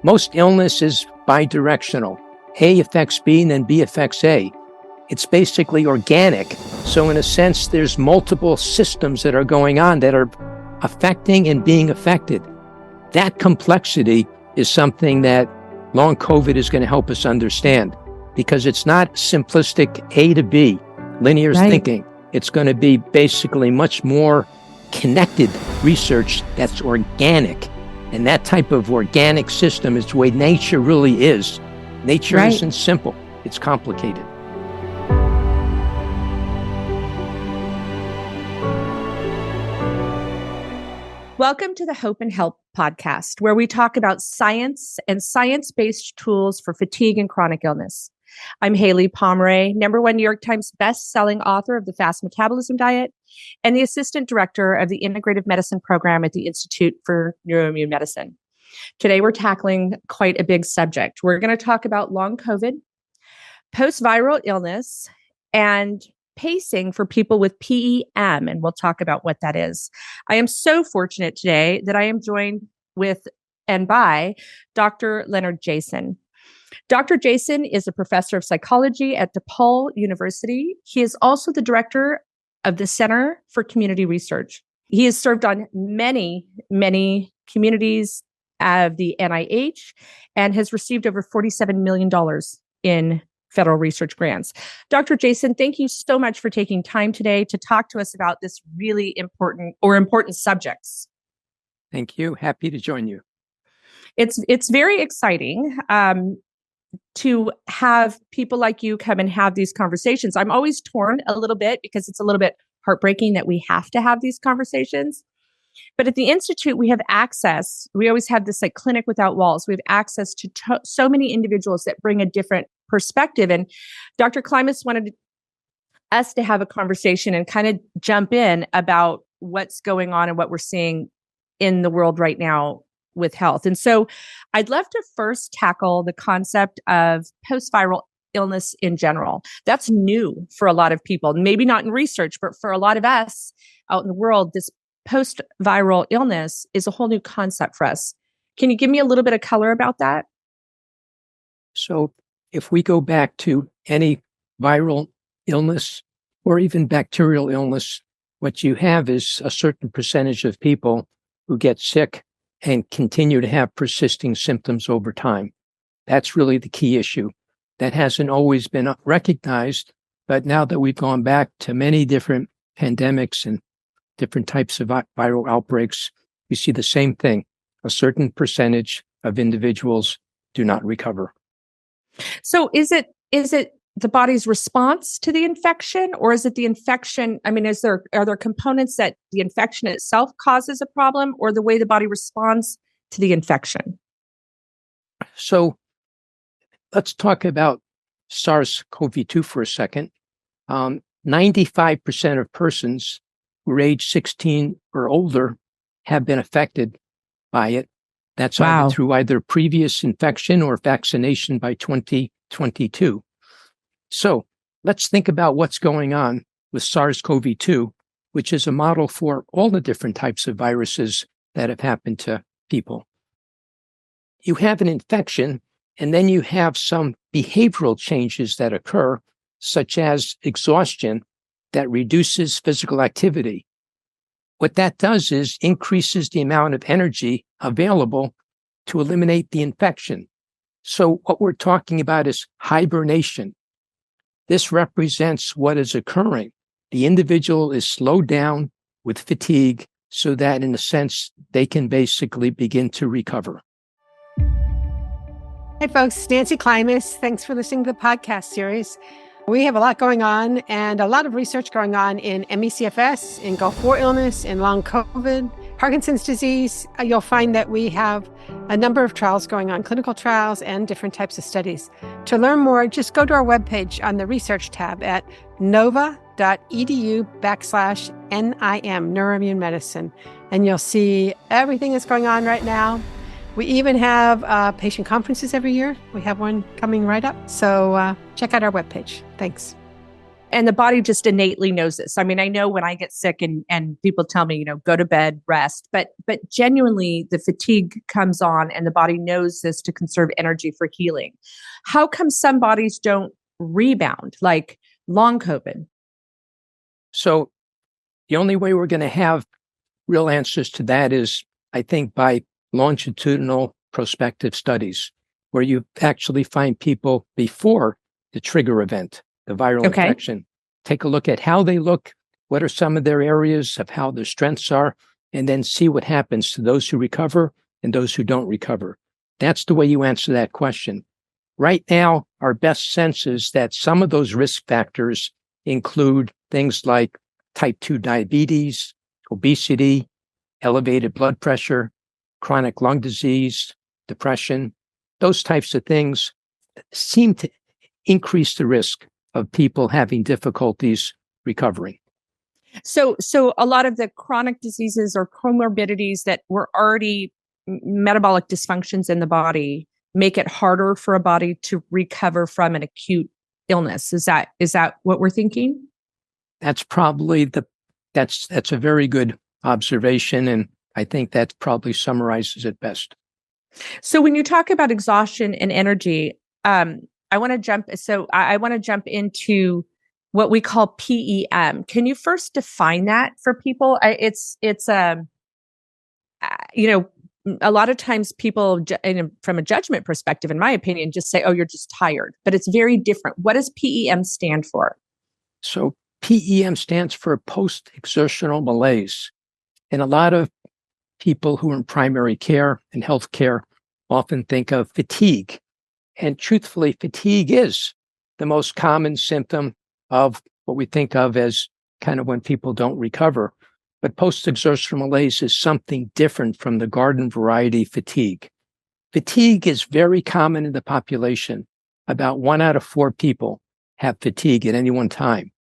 Most illness is bidirectional. A affects B and then B affects A. It's basically organic. So in a sense, there's multiple systems that are going on that are affecting and being affected. That complexity is something that long COVID is going to help us understand, because it's not simplistic A to B, linear thinking. It's going to be basically much more connected research that's organic. And that type of organic system is the way nature really is. Nature isn't simple. It's complicated. Welcome to the Hope and Help podcast, where we talk about science and science-based tools for fatigue and chronic illness. I'm Haylie Pomroy, #1 New York Times best-selling author of The Fast Metabolism Diet and the assistant director of the Integrative Medicine program at the Institute for Neuro-Immune Medicine. Today, we're tackling quite a big subject. We're going to talk about long COVID, post-viral illness, and pacing for people with PEM, and we'll talk about what that is. I am so fortunate today that I am joined with and by Dr. Leonard Jason. Dr. Jason is a professor of psychology at DePaul University. He is also the director of the Center for Community Research. He has served on many communities of the NIH and has received over $47 million in federal research grants. Dr. Jason, thank you so much for taking time today to talk to us about this really important subjects. Thank you. Happy to join you. It's very exciting to have people like you come and have these conversations. I'm always torn a little bit because it's a little bit heartbreaking that we have to have these conversations. But at the Institute, we have access. We always have this like clinic without walls. We have access to so many individuals that bring a different perspective. And Dr. Klimas wanted us to have a conversation and kind of jump in about what's going on and what we're seeing in the world right now with health. And so I'd love to first tackle the concept of post-viral illness in general. That's new for a lot of people, maybe not in research, but for a lot of us out in the world, this post-viral illness is a whole new concept for us. Can you give me a little bit of color about that? So if we go back to any viral illness or even bacterial illness, what you have is a certain percentage of people who get sick and continue to have persisting symptoms over time. That's really the key issue. That hasn't always been recognized, but now that we've gone back to many different pandemics and different types of viral outbreaks, we see the same thing. A certain percentage of individuals do not recover. So is it the body's response to the infection, or is it the infection? I mean, are there components that the infection itself causes a problem, or the way the body responds to the infection? So let's talk about SARS-CoV-2 for a second. 95% of persons who are age 16 or older have been affected by it. That's either through either previous infection or vaccination by 2022. So let's think about what's going on with SARS-CoV-2, which is a model for all the different types of viruses that have happened to people. You have an infection, and then you have some behavioral changes that occur, such as exhaustion that reduces physical activity. What that does is increases the amount of energy available to eliminate the infection. So what we're talking about is hibernation. This represents what is occurring. The individual is slowed down with fatigue so that, in a sense, they can basically begin to recover. Hey folks, Nancy Klimas. Thanks for listening to the podcast series. We have a lot going on and a lot of research going on in ME/CFS, in Gulf War illness, in long COVID, Parkinson's disease. You'll find that we have a number of trials going on, clinical trials and different types of studies. To learn more, just go to our webpage on the research tab at nova.edu/NIM, Neuroimmune Medicine, and you'll see everything that's going on right now. We even have patient conferences every year. We have one coming right up. So check out our webpage. Thanks. And the body just innately knows this. I mean, I know when I get sick and people tell me, go to bed, rest, but genuinely the fatigue comes on and the body knows this to conserve energy for healing. How come some bodies don't rebound, like long COVID? So the only way we're going to have real answers to that is, I think, by longitudinal prospective studies, where you actually find people before the trigger event, the viral infection. Take a look at how they look, what are some of their areas of how their strengths are, and then see what happens to those who recover and those who don't recover. That's the way you answer that question. Right now, our best sense is that some of those risk factors include things like type 2 diabetes, obesity, elevated blood pressure, chronic lung disease, depression. Those types of things seem to increase the risk of people having difficulties recovering. So a lot of the chronic diseases or comorbidities that were already metabolic dysfunctions in the body make it harder for a body to recover from an acute illness. Is that what we're thinking? That's probably that's a very good observation, and I think that probably summarizes it best. So when you talk about exhaustion and energy, I want to jump into what we call PEM. Can you first define that for people? A lot of times people, from a judgment perspective, in my opinion, just say, "Oh, you're just tired," but it's very different. What does PEM stand for? So PEM stands for Post-Exertional Malaise, and a lot of people who are in primary care and healthcare often think of fatigue. And truthfully, fatigue is the most common symptom of what we think of as kind of when people don't recover. But post-exertional malaise is something different from the garden variety fatigue. Fatigue is very common in the population. About 1 out of 4 people have fatigue at any one time.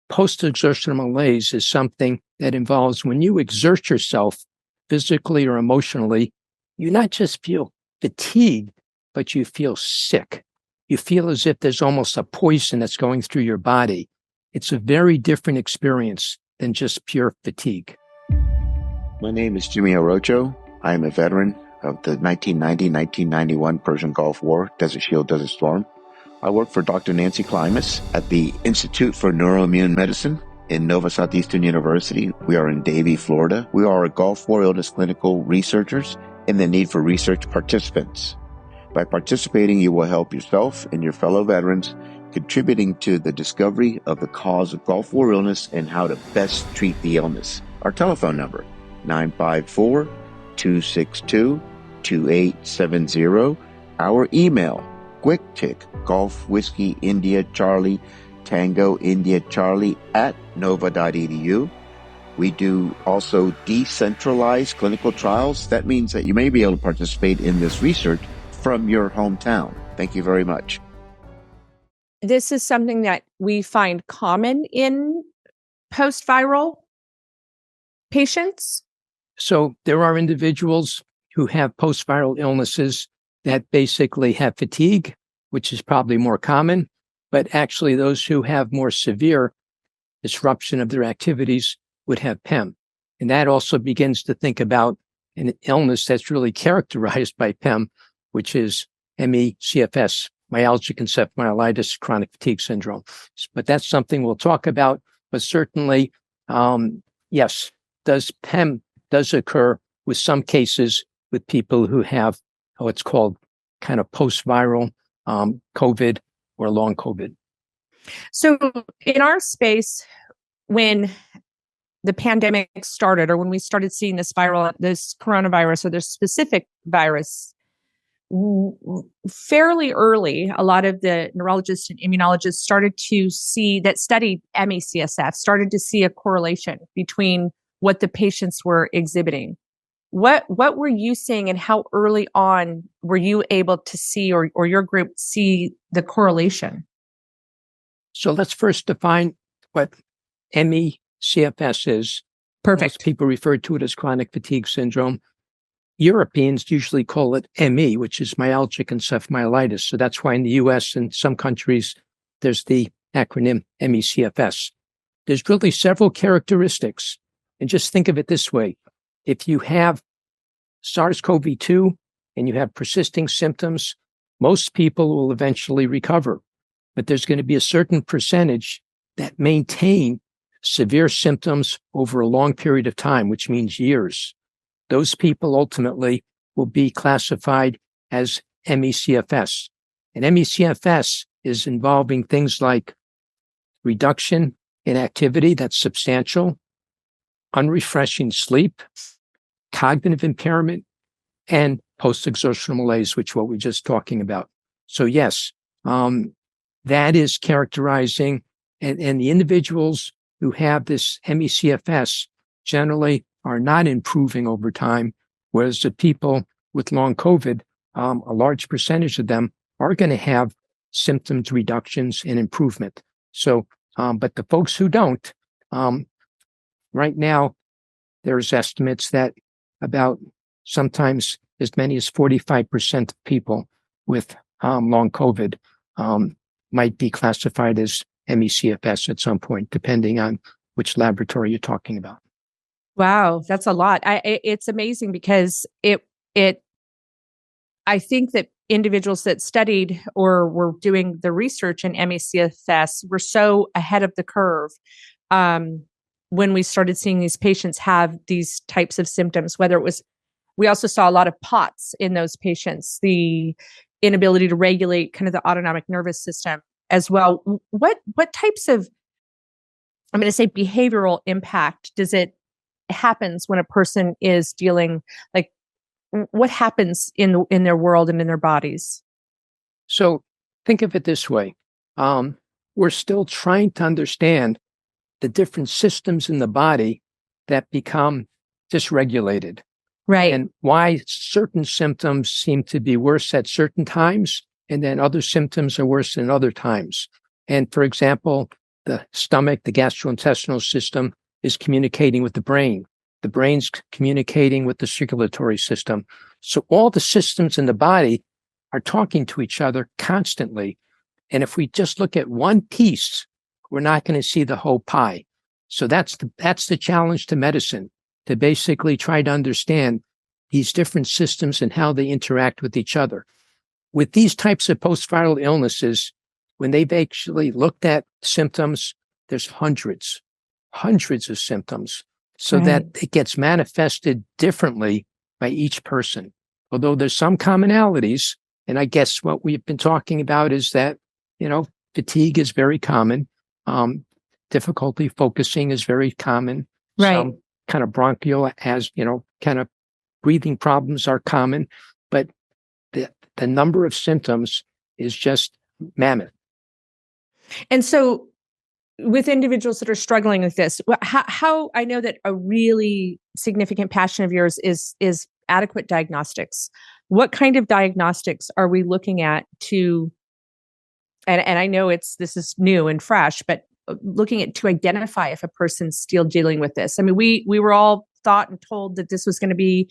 Post-exertional malaise is something that involves when you exert yourself physically or emotionally, you not just feel fatigued, but you feel sick. You feel as if there's almost a poison that's going through your body. It's a very different experience than just pure fatigue. My name is Jimmy Orocho. I am a veteran of the 1990-1991 Persian Gulf War, Desert Shield, Desert Storm. I work for Dr. Nancy Klimas at the Institute for Neuro-Immune Medicine in Nova Southeastern University. We are in Davie, Florida. We are Gulf War illness clinical researchers in the need for research participants. By participating, you will help yourself and your fellow veterans, contributing to the discovery of the cause of Gulf War illness and how to best treat the illness. Our telephone number, 954-262-2870. Our email, QuickTick, Golf Whiskey India Charlie Tango India Charlie @nova.edu. We do also decentralized clinical trials. That means that you may be able to participate in this research from your hometown. Thank you very much. This is something that we find common in post-viral patients. So there are individuals who have post-viral illnesses that basically have fatigue, which is probably more common, but actually those who have more severe disruption of their activities would have PEM. And that also begins to think about an illness that's really characterized by PEM, which is ME/CFS, myalgic encephalomyelitis, chronic fatigue syndrome. But that's something we'll talk about. But certainly, yes, PEM does occur with some cases with people who have what's called kind of post-viral COVID or long COVID. So in our space, when the pandemic started, or when we started seeing this coronavirus or this specific virus, fairly early, a lot of the neurologists and immunologists started to see that studied ME/CSF, started to see a correlation between what the patients were exhibiting. What were you seeing, and how early on were you able to see, or your group see, the correlation? So let's first define what ME/CFS is. Perfect. Most people refer to it as chronic fatigue syndrome. Europeans usually call it ME, which is myalgic encephalomyelitis. So that's why in the US and some countries, there's the acronym MECFS. There's really several characteristics. And just think of it this way. If you have SARS-CoV-2 and you have persisting symptoms, most people will eventually recover. But there's going to be a certain percentage that maintain severe symptoms over a long period of time, which means years. Those people ultimately will be classified as MECFS. And MECFS is involving things like reduction in activity that's substantial, unrefreshing sleep, cognitive impairment, and post-exertional malaise, which is what we're just talking about. So yes, that is characterizing, and the individuals who have this MECFS generally are not improving over time, whereas the people with long COVID, a large percentage of them are going to have symptoms reductions and improvement. So, but the folks who don't, right now, there's estimates that about sometimes as many as 45% of people with long COVID might be classified as MECFS at some point, depending on which laboratory you're talking about. Wow, that's a lot. It's amazing because I think that individuals that studied or were doing the research in MECFS were so ahead of the curve when we started seeing these patients have these types of symptoms, whether it was, we also saw a lot of POTS in those patients, the inability to regulate kind of the autonomic nervous system as well. What types of, I'm going to say, behavioral impact does it happens when a person is dealing, like what happens in their world and in their bodies? So think of it this way. We're still trying to understand the different systems in the body that become dysregulated. Right. And why certain symptoms seem to be worse at certain times, and then other symptoms are worse than other times. And for example, the stomach, the gastrointestinal system is communicating with the brain. The brain's communicating with the circulatory system. So all the systems in the body are talking to each other constantly. And if we just look at one piece, we're not going to see the whole pie. So that's the challenge to medicine, to basically try to understand these different systems and how they interact with each other. With these types of post-viral illnesses, when they've actually looked at symptoms, there's hundreds of symptoms, so that it gets manifested differently by each person. Although there's some commonalities, and I guess what we've been talking about is that, fatigue is very common. Difficulty focusing is very common. Right. Some kind of bronchial, kind of breathing problems are common, but the number of symptoms is just mammoth. And so with individuals that are struggling with this, how I know that a really significant passion of yours is adequate diagnostics. What kind of diagnostics are we looking at to, and I know this is new and fresh, but looking at to identify if a person's still dealing with this? I mean, we were all thought and told that this was going to be,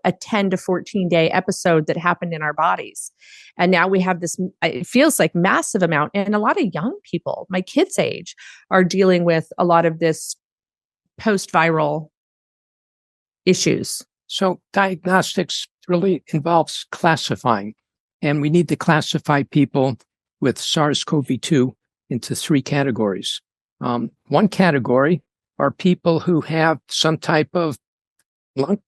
a 10 to 14 day episode that happened in our bodies. And now we have this, it feels like massive amount. And a lot of young people, my kids' age, are dealing with a lot of this post-viral issues. So diagnostics really involves classifying. And we need to classify people with SARS-CoV-2 into three categories. One category are people who have some type of lung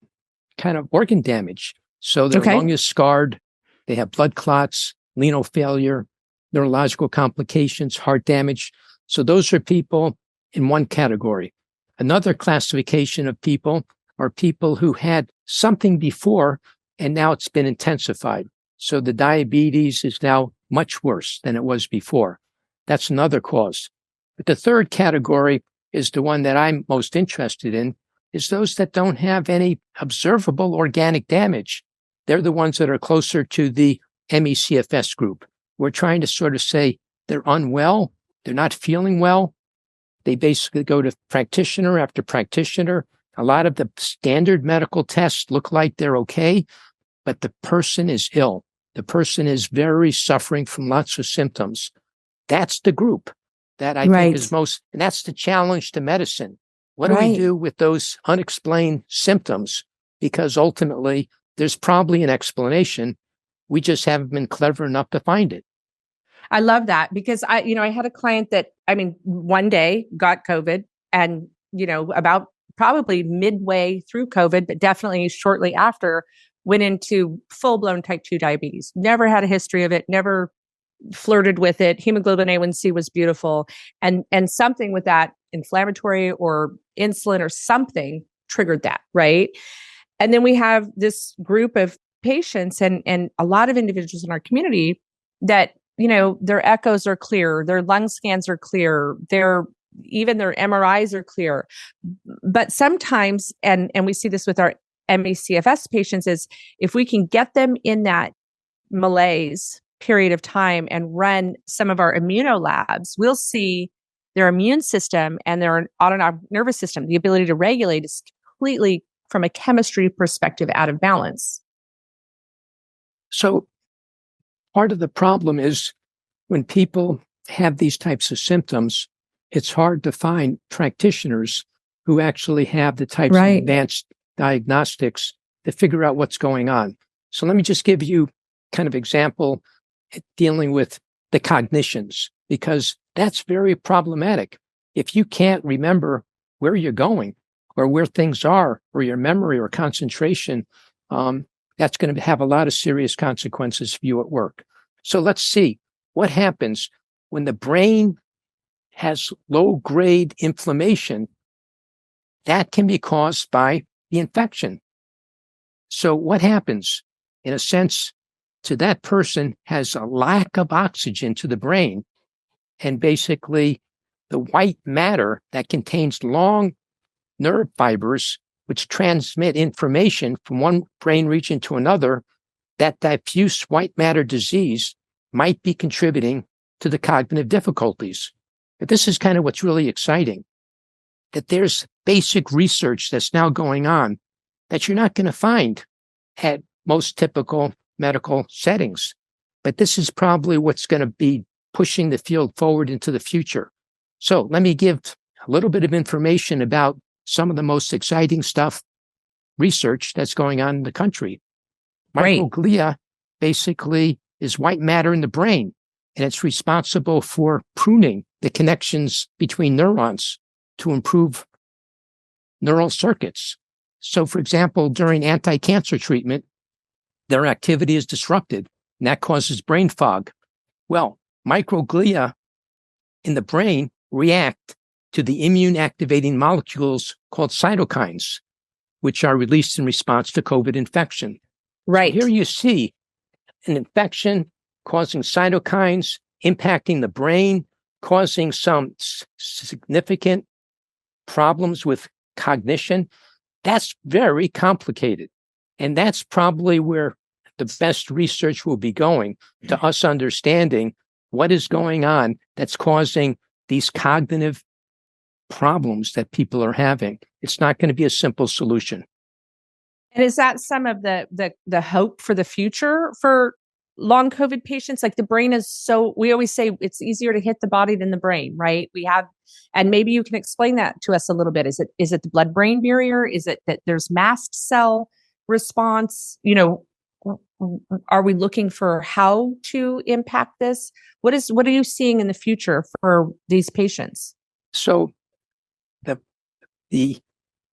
kind of organ damage. So their lung is scarred, they have blood clots, renal failure, neurological complications, heart damage. So those are people in one category. Another classification of people are people who had something before and now it's been intensified. So the diabetes is now much worse than it was before. That's another cause. But the third category is the one that I'm most interested in, is those that don't have any observable organic damage. They're the ones that are closer to the MECFS group. We're trying to sort of say they're unwell, they're not feeling well. They basically go to practitioner after practitioner. A lot of the standard medical tests look like they're okay, but the person is ill. The person is very suffering from lots of symptoms. That's the group. that I think is most, and that's the challenge to medicine. What do we do with those unexplained symptoms? Because ultimately, there's probably an explanation. We just haven't been clever enough to find it. I love that because I had a client that, one day got COVID and, about probably midway through COVID, but definitely shortly after, went into full-blown type 2 diabetes. Never had a history of it, never flirted with it. Hemoglobin A1C was beautiful. And something with that inflammatory or insulin or something triggered that, right? And then we have this group of patients and a lot of individuals in our community that, their echoes are clear, their lung scans are clear, even their MRIs are clear. But sometimes, and we see this with our ME/CFS patients, is if we can get them in that malaise period of time and run some of our immunolabs, we'll see their immune system and their autonomic nervous system, the ability to regulate, is completely, from a chemistry perspective, out of balance. So part of the problem is when people have these types of symptoms, it's hard to find practitioners who actually have the types of advanced diagnostics to figure out what's going on. So let me just give you kind of example dealing with the cognitions, because that's very problematic. If you can't remember where you're going or where things are, or your memory or concentration, that's going to have a lot of serious consequences for you at work. So let's see what happens when the brain has low-grade inflammation. That can be caused by the infection. So what happens? In a sense, to that person has a lack of oxygen to the brain, and basically the white matter that contains long nerve fibers which transmit information from one brain region to another, that diffuse white matter disease might be contributing to the cognitive difficulties. But this is kind of what's really exciting, that there's basic research that's now going on that you're not going to find at most typical medical settings. But this is probably what's going to be pushing the field forward into the future. So let me give a little bit of information about some of the most exciting research that's going on in the country. Microglia basically is white matter in the brain, and it's responsible for pruning the connections between neurons to improve neural circuits. So, for example, during anti-cancer treatment, their activity is disrupted, and that causes brain fog. Well, microglia in the brain react to the immune activating molecules called cytokines, which are released in response to COVID infection. Right. So here you see an infection causing cytokines, impacting the brain, causing some significant problems with cognition. That's very complicated. And that's probably where the best research will be going, to us understanding what is going on that's causing these cognitive problems that people are having. It's not going to be a simple solution. And is that some of the hope for the future for long COVID patients? Like, the brain is we always say it's easier to hit the body than the brain, right? And maybe you can explain that to us a little bit. Is it the blood-brain barrier? Is it that there's mast cell response? Are we looking for how to impact this? What are you seeing in the future for these patients? So the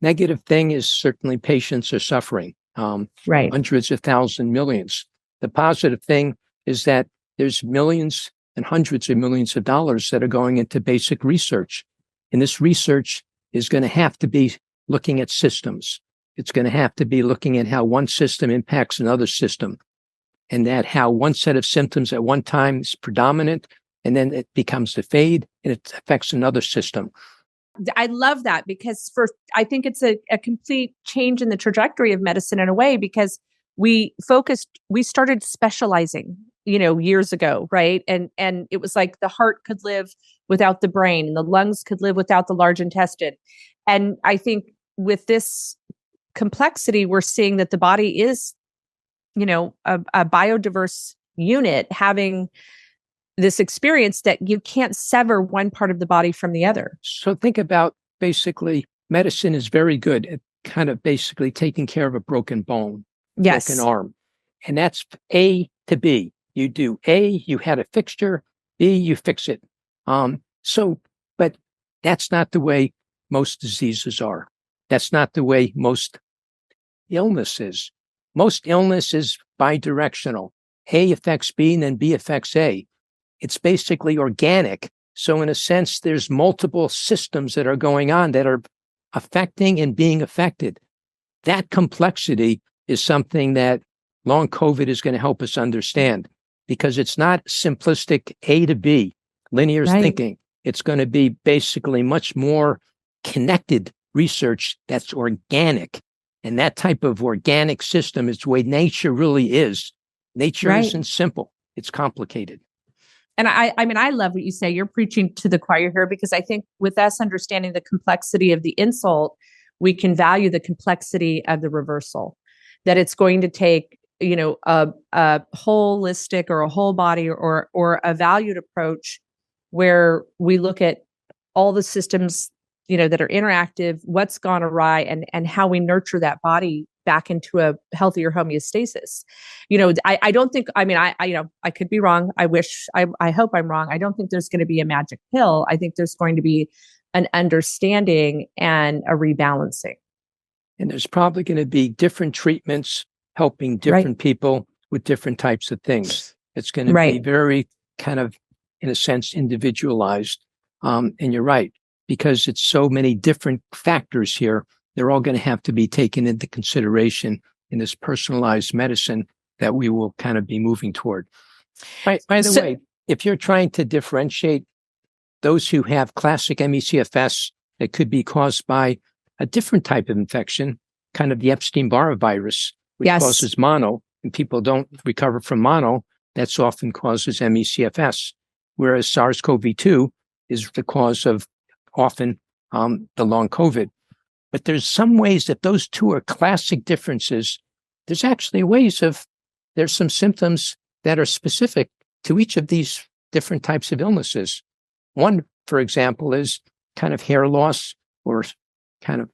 negative thing is certainly patients are suffering, hundreds of thousands, millions. The positive thing is that there's millions and hundreds of millions of dollars that are going into basic research. And this research is going to have to be looking at systems. It's going to have to be looking at how one system impacts another system, and that how one set of symptoms at one time is predominant, and then it becomes the fade and it affects another system. I love that, because I think it's a complete change in the trajectory of medicine in a way, because we started specializing, years ago, right? And it was like the heart could live without the brain, and the lungs could live without the large intestine. And I think with this complexity, we're seeing that the body is, a biodiverse unit, having this experience that you can't sever one part of the body from the other. So think about basically medicine is very good at kind of basically taking care of a broken bone, Yes. broken arm. And that's A to B. You do A, you had a fixture, B, you fix it. But that's not the way most diseases are. That's not the way most illness is. Most illness is bidirectional. A affects B and then B affects A. It's basically organic. So in a sense, there's multiple systems that are going on that are affecting and being affected. That complexity is something that long COVID is going to help us understand, because it's not simplistic A to B, linear thinking. It's going to be basically much more connected research that's organic. And that type of organic system is the way nature really is. Nature isn't simple. It's complicated. And I mean, I love what you say. You're preaching to the choir here, because I think with us understanding the complexity of the insult, we can value the complexity of the reversal, that it's going to take, a holistic or a whole body or a valued approach where we look at all the systems, that are interactive, what's gone awry, and how we nurture that body back into a healthier homeostasis. I don't think, I could be wrong. I hope I'm wrong. I don't think there's going to be a magic pill. I think there's going to be an understanding and a rebalancing. And there's probably going to be different treatments helping different people with different types of things. It's going to be very kind of, in a sense, individualized. And you're right, because it's so many different factors here. They're all going to have to be taken into consideration in this personalized medicine that we will kind of be moving toward. By the way, if you're trying to differentiate those who have classic ME/CFS that could be caused by a different type of infection, kind of the Epstein-Barr virus, which causes mono, and people don't recover from mono, that's often causes ME/CFS, whereas SARS-CoV-2 is the cause of often the long COVID. But there's some ways that those two are classic differences. There's actually there's some symptoms that are specific to each of these different types of illnesses. One, for example, is kind of hair loss or kind of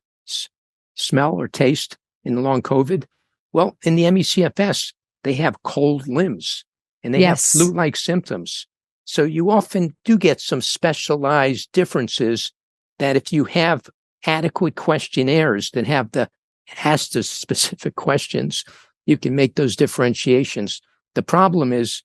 smell or taste in the long COVID. Well, in the ME/CFS, they have cold limbs and they have flu-like symptoms. So you often do get some specialized differences that if you have adequate questionnaires that ask the specific questions, you can make those differentiations. The problem is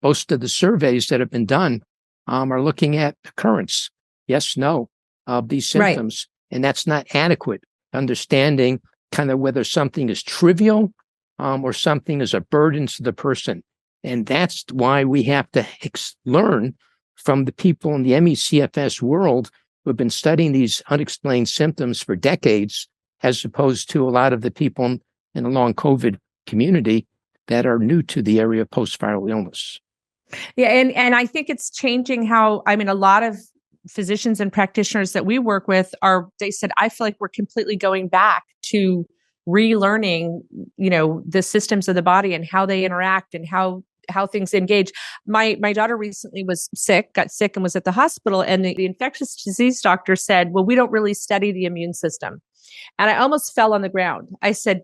most of the surveys that have been done are looking at occurrence, yes, no, of these symptoms. And that's not adequate. Understanding kind of whether something is trivial or something is a burden to the person. And that's why we have to learn from the people in the ME/CFS world who have been studying these unexplained symptoms for decades, as opposed to a lot of the people in the long COVID community that are new to the area of post-viral illness. Yeah. And I think it's changing a lot of physicians and practitioners that we work with they said, I feel like we're completely going back to relearning, the systems of the body and how they interact and how things engage. My daughter recently got sick and was at the hospital, and the infectious disease doctor said, well, we don't really study the immune system. And I almost fell on the ground. I said,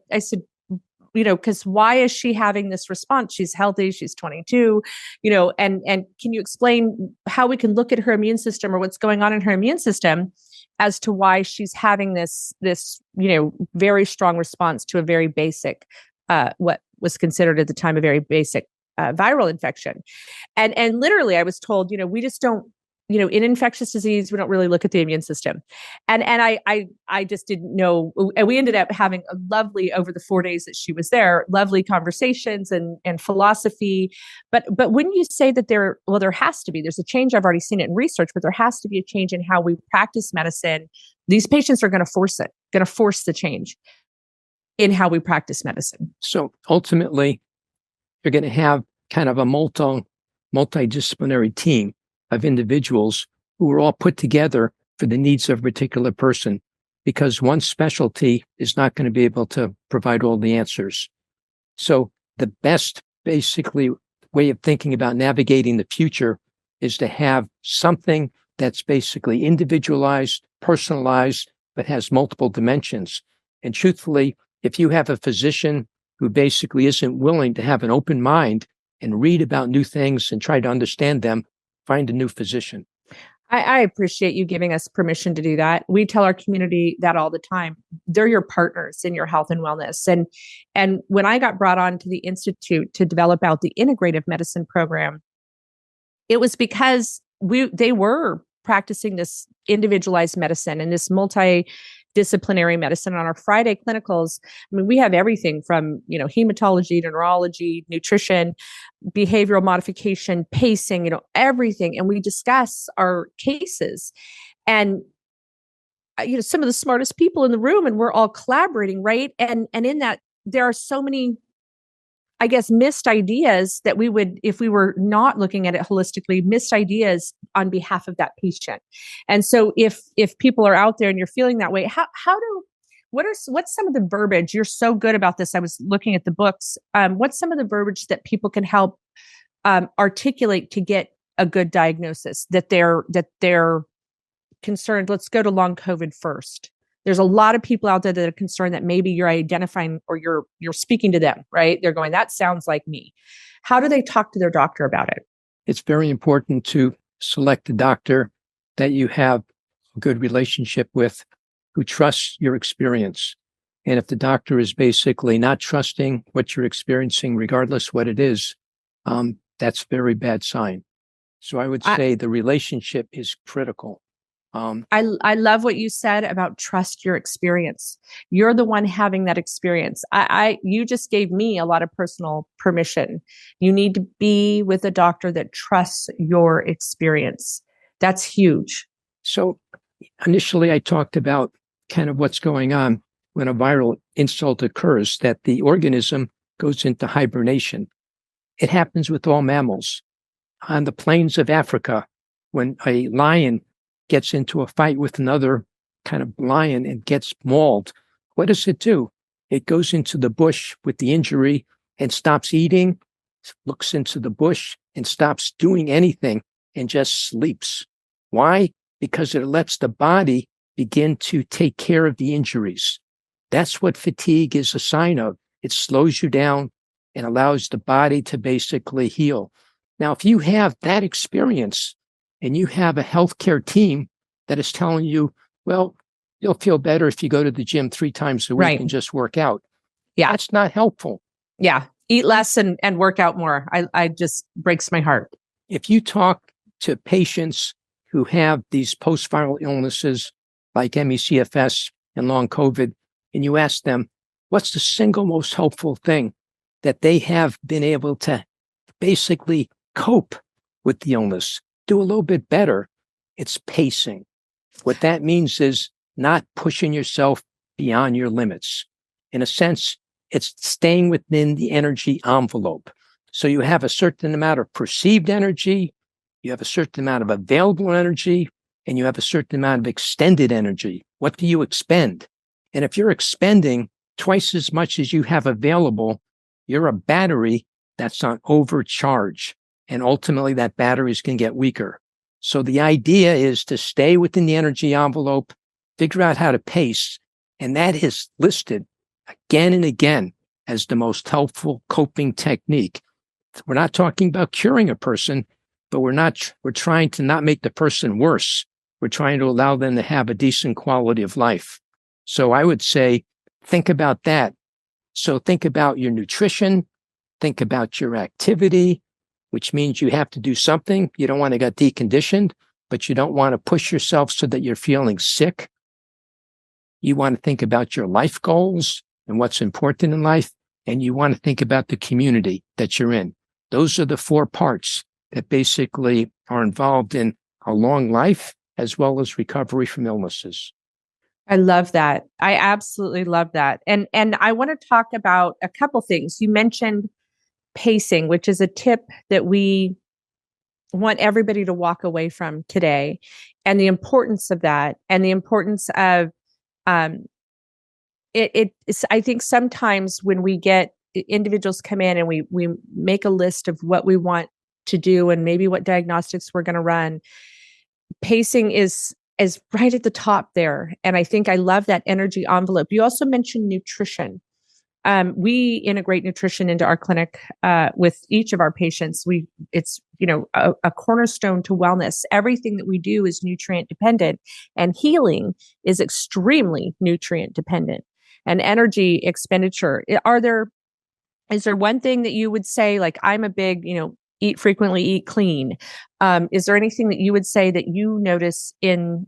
because why is she having this response? She's healthy. She's 22, and can you explain how we can look at her immune system or what's going on in her immune system as to why she's having this very strong response to a very basic, what was considered at the time a very basic viral infection. And literally I was told, we just don't, in infectious disease, we don't really look at the immune system. And I just didn't know. And we ended up having a lovely, over the 4 days that she was there, lovely conversations and philosophy. But wouldn't you say that there's a change? I've already seen it in research, but there has to be a change in how we practice medicine. These patients are going to force the change in how we practice medicine. So ultimately, you're going to have kind of a multidisciplinary team of individuals who are all put together for the needs of a particular person, because one specialty is not going to be able to provide all the answers. So the best, basically, way of thinking about navigating the future is to have something that's basically individualized, personalized, but has multiple dimensions. And truthfully, if you have a physician who basically isn't willing to have an open mind and read about new things and try to understand them, find a new physician. I appreciate you giving us permission to do that. We tell our community that all the time. They're your partners in your health and wellness. And when I got brought on to the Institute to develop out the integrative medicine program, it was because they were practicing this individualized medicine and this multidisciplinary medicine. On our Friday clinicals, I mean, we have everything from, hematology to neurology, nutrition, behavioral modification, pacing, everything. And we discuss our cases and, some of the smartest people in the room, and we're all collaborating, right? And in that, there are so many, I guess, missed ideas that we would, if we were not looking at it holistically, missed ideas on behalf of that patient. And so if people are out there and you're feeling that way, what's some of the verbiage? You're so good about this. I was looking at the books. What's some of the verbiage that people can help articulate to get a good diagnosis, that they're concerned? Let's go to long COVID first. There's a lot of people out there that are concerned that maybe you're identifying or you're speaking to them, right? They're going, that sounds like me. How do they talk to their doctor about it? It's very important to select a doctor that you have a good relationship with, who trusts your experience. And if the doctor is basically not trusting what you're experiencing, regardless what it is, that's a very bad sign. So I would say the relationship is critical. I love what you said about trust your experience. You're the one having that experience. You just gave me a lot of personal permission. You need to be with a doctor that trusts your experience. That's huge. So initially I talked about kind of what's going on when a viral insult occurs, that the organism goes into hibernation. It happens with all mammals. On the plains of Africa, when a lion gets into a fight with another kind of lion and gets mauled, what does it do? It goes into the bush with the injury and stops eating, looks into the bush and stops doing anything and just sleeps. Why? Because it lets the body begin to take care of the injuries. That's what fatigue is a sign of. It slows you down and allows the body to basically heal. Now, if you have that experience and you have a healthcare team that is telling you, well, you'll feel better if you go to the gym 3 times a week and just work out. Yeah. That's not helpful. Yeah. Eat less and work out more. I just breaks my heart. If you talk to patients who have these post-viral illnesses like ME/CFS and long COVID, and you ask them, what's the single most helpful thing that they have been able to basically cope with the illness, do a little bit better? It's pacing. What that means is not pushing yourself beyond your limits. In a sense, it's staying within the energy envelope. So you have a certain amount of perceived energy, you have a certain amount of available energy, and you have a certain amount of extended energy. What do you expend? And if you're expending twice as much as you have available, you're a battery that's on overcharge. And ultimately that battery is going to get weaker. So the idea is to stay within the energy envelope, figure out how to pace. And that is listed again and again as the most helpful coping technique. We're not talking about curing a person, but we're trying to not make the person worse. We're trying to allow them to have a decent quality of life. So I would say, think about that. So think about your nutrition, think about your activity, which means you have to do something. You don't want to get deconditioned, but you don't want to push yourself so that you're feeling sick. You want to think about your life goals and what's important in life, and you want to think about the community that you're in. Those are the 4 parts that basically are involved in a long life as well as recovery from illnesses. I love that. I absolutely love that. And I want to talk about a couple things. You mentioned pacing, which is a tip that we want everybody to walk away from today, and the importance of that, and the importance of it is, I think sometimes when we get individuals come in and we make a list of what we want to do and maybe what diagnostics we're going to run, pacing is right at the top there. And I think I love that energy envelope. You also mentioned nutrition. We integrate nutrition into our clinic with each of our patients. It's a cornerstone to wellness. Everything that we do is nutrient dependent, and healing is extremely nutrient dependent. And energy expenditure. Is there one thing that you would say, like, I'm a big, eat frequently, eat clean? Is there anything that you would say that you notice in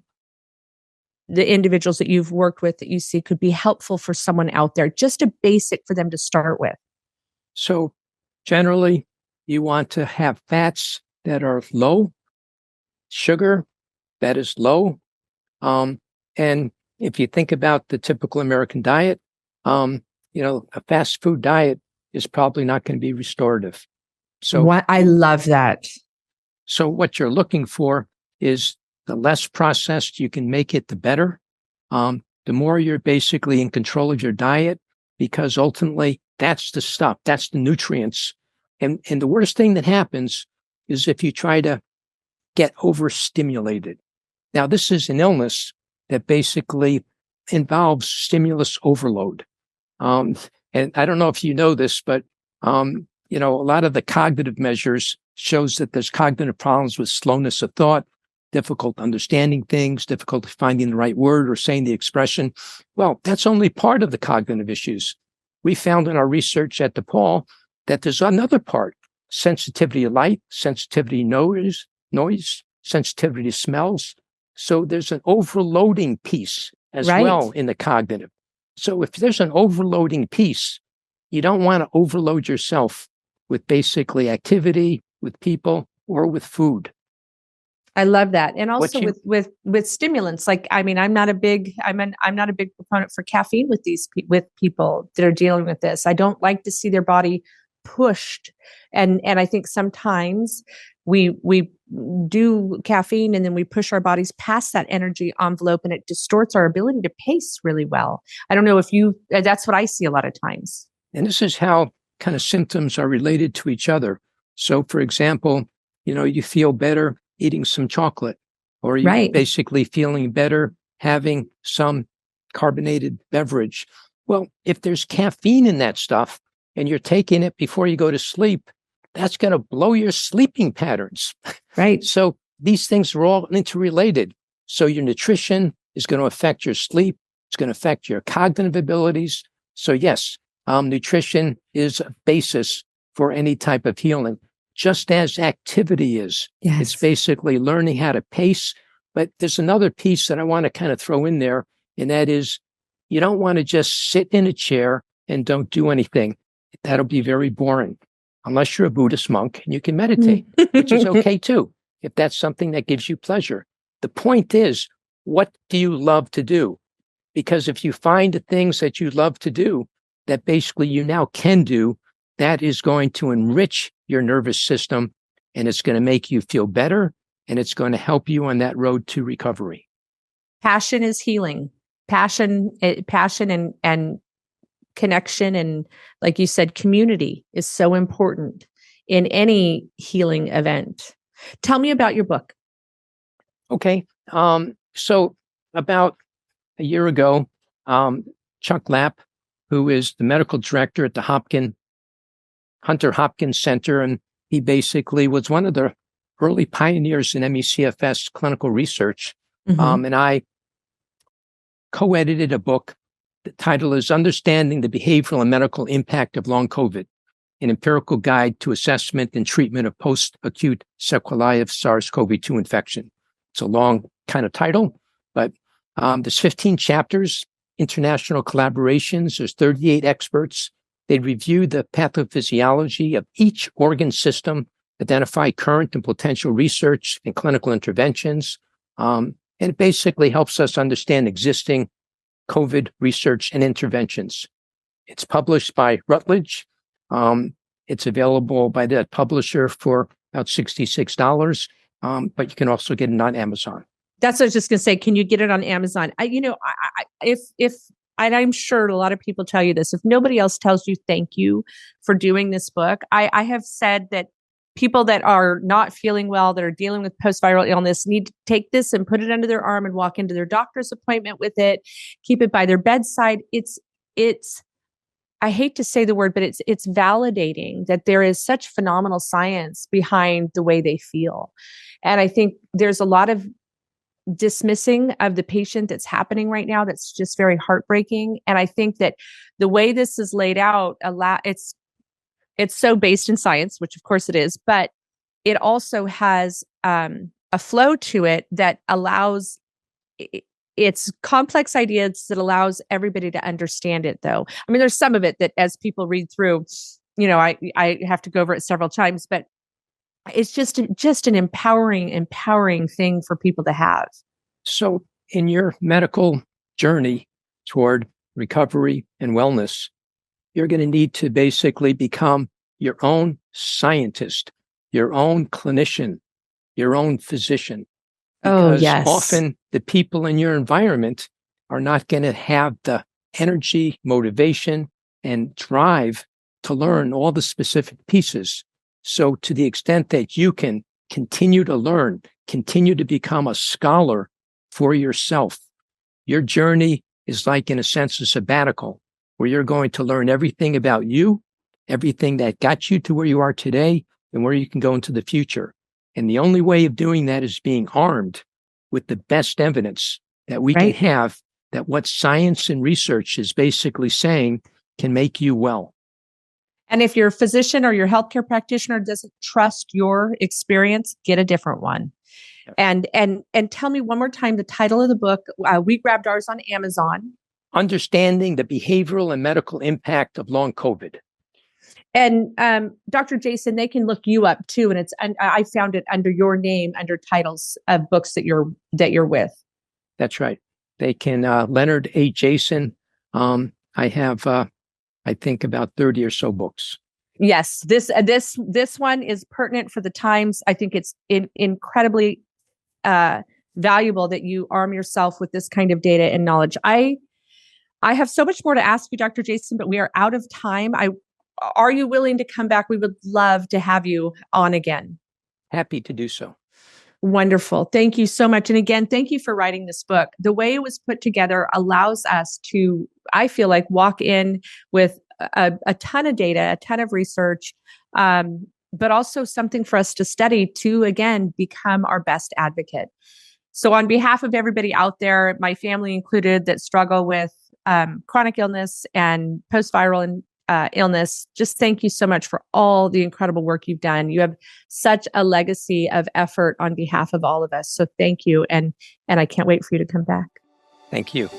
the individuals that you've worked with that you see could be helpful for someone out there, just a basic for them to start with? So generally, you want to have fats that are low, sugar that is low. And if you think about the typical American diet, a fast food diet is probably not going to be restorative. So I love that. So what you're looking for is the less processed you can make it, the better. The more you're basically in control of your diet, because ultimately that's the stuff, that's the nutrients. And the worst thing that happens is if you try to get overstimulated. Now, this is an illness that basically involves stimulus overload. And I don't know if you know this, but, a lot of the cognitive measures shows that there's cognitive problems with slowness of thought, difficult understanding things, difficult finding the right word or saying the expression. Well, that's only part of the cognitive issues. We found in our research at DePaul that there's another part: sensitivity to light, sensitivity to noise, sensitivity to smells. So there's an overloading piece as well in the cognitive. So if there's an overloading piece, you don't want to overload yourself with basically activity, with people, or with food. I love that. And also with stimulants. Like, I mean, I'm not a big proponent for caffeine with with people that are dealing with this. I don't like to see their body pushed. And I think sometimes we do caffeine and then we push our bodies past that energy envelope and it distorts our ability to pace really well. I don't know if that's what I see a lot of times. And this is how kind of symptoms are related to each other. So for example, you feel better eating some chocolate, or you're basically feeling better having some carbonated beverage. Well, if there's caffeine in that stuff and you're taking it before you go to sleep, that's going to blow your sleeping patterns. Right. So these things are all interrelated. So your nutrition is going to affect your sleep. It's going to affect your cognitive abilities. So yes, nutrition is a basis for any type of healing, just as activity is. Yes. It's basically learning how to pace. But there's another piece that I want to kind of throw in there, and that is you don't want to just sit in a chair and don't do anything. That'll be very boring, unless you're a Buddhist monk and you can meditate, which is okay too, if that's something that gives you pleasure. The point is, what do you love to do? Because if you find the things that you love to do that basically you now can do, that is going to enrich your nervous system, and it's going to make you feel better, and it's going to help you on that road to recovery. Passion is healing. Passion and connection, and like you said, community is so important in any healing event. Tell me about your book. Okay. So about a year ago, Chuck Lapp, who is the medical director at the Hunter Hopkins Center, and he basically was one of the early pioneers in ME/CFS clinical research. And I co-edited a book. The title is Understanding the Behavioral and Medical Impact of Long COVID, an empirical guide to assessment and treatment of post-acute sequelae of SARS-CoV-2 infection. It's a long kind of title, but there's 15 chapters, international collaborations. There's 38 experts. They review the pathophysiology of each organ system, identify current and potential research and clinical interventions. And it basically helps us understand existing COVID research and interventions. It's published by Routledge. It's available by that publisher for about $66, but you can also get it on Amazon. That's what I was just going to say. Can you get it on Amazon? If I'm sure a lot of people tell you this, if nobody else tells you thank you for doing this book, I have said that people that are not feeling well, that are dealing with post-viral illness, need to take this and put it under their arm and walk into their doctor's appointment with it, keep it by their bedside. It's, I hate to say the word, but it's validating that there is such phenomenal science behind the way they feel. And I think there's a lot of dismissing of the patient that's happening right now that's just very heartbreaking. And I think that the way this is laid out, it's so based in science, which of course it is, but it also has a flow to it that allows it's complex ideas that allows everybody to understand it, though. I mean, there's some of it that as people read through, I have to go over it several times, but it's just an empowering thing for people to have. So in your medical journey toward recovery and wellness, you're going to need to basically become your own scientist, your own clinician, your own physician. Because often the people in your environment are not going to have the energy, motivation, and drive to learn all the specific pieces. So to the extent that you can continue to learn, continue to become a scholar for yourself, your journey is like, in a sense, a sabbatical, where you're going to learn everything about you, everything that got you to where you are today, and where you can go into the future. And the only way of doing that is being armed with the best evidence that we can have, that what science and research is basically saying can make you well. And if your physician or your healthcare practitioner doesn't trust your experience, get a different one. Yep. And tell me one more time the title of the book. We grabbed ours on Amazon. Understanding the Behavioral and Medical Impact of Long COVID. And Dr. Jason, they can look you up too, and I found it under your name, under titles of books that you're with. That's right. They can Leonard A. Jason. I have I think about 30 or so books. Yes, this one is pertinent for the times. I think it's incredibly valuable that you arm yourself with this kind of data and knowledge. I have so much more to ask you, Dr. Jason, but we are out of time. Are you willing to come back? We would love to have you on again. Happy to do so. Wonderful. Thank you so much. And again, thank you for writing this book. The way it was put together allows us to, I feel like, walk in with a ton of data, a ton of research, but also something for us to study to, again, become our best advocate. So on behalf of everybody out there, my family included, that struggle with chronic illness and post-viral illness, just thank you so much for all the incredible work you've done. You have such a legacy of effort on behalf of all of us. So thank you. And I can't wait for you to come back. Thank you.